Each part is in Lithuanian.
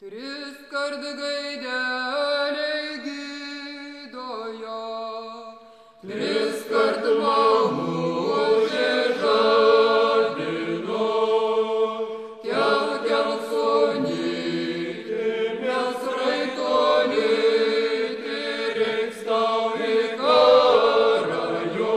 Triskart gaideliai gydo ją, triskart mamužė žadino. Kelk sūnyti, mes raitolyti, reiks tau į karą jo.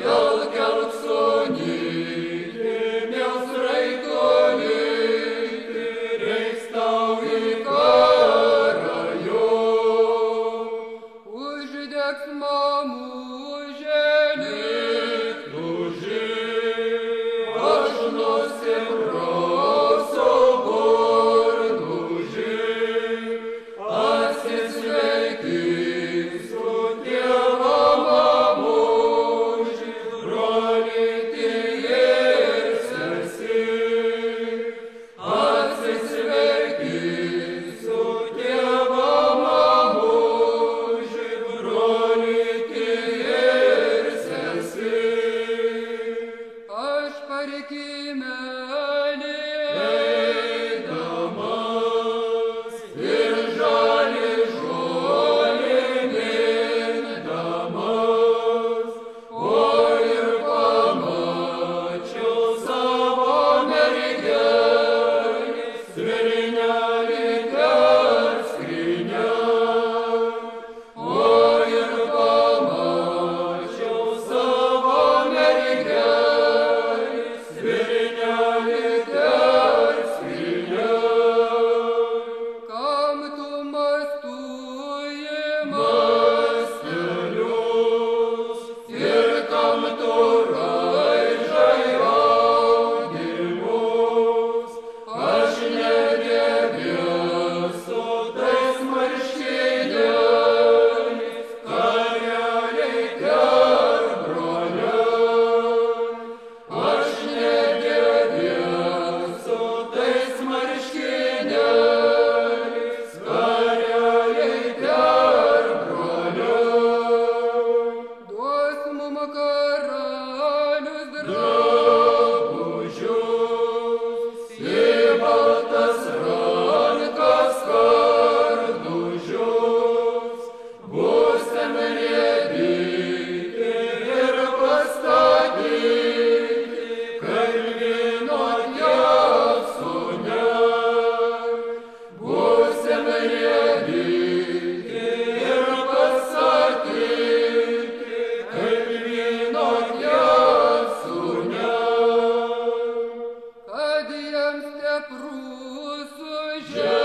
Kelk sūnyti, mes raitolyti, reiks tau į karą jo. Uždegs mamužėlį tuži, aš nusiprausiu burnuži, atsisveikinsiu tėvą mamužį, brolytį ir sesį. Atsisveikinsiu tėvą mamužį, brolytį ir sesį. Aš parkimelį eidamas ir žalį žolį mindamas, o ir pamačiau savo mergelį, svirnelį per skrynią. O ir pamačiau savo mergelį, svirnelį per skrynią. Kam tu mąstuoji mastelius ir kam tu raižai audimus? Aš negebėsiu tais marškinėliais kareliai per broliai. Aš negebėsiu tais marškinėliais kareliai per broliai. Duos mum karalius drabužius, į baltas rankas kardužius. Būsim rėdyti ir pastatyti, kalvino tiesūne. Būsim rėdyti ir pastatyti, kalvino tiesūne. Kad jiems te prūsų žemė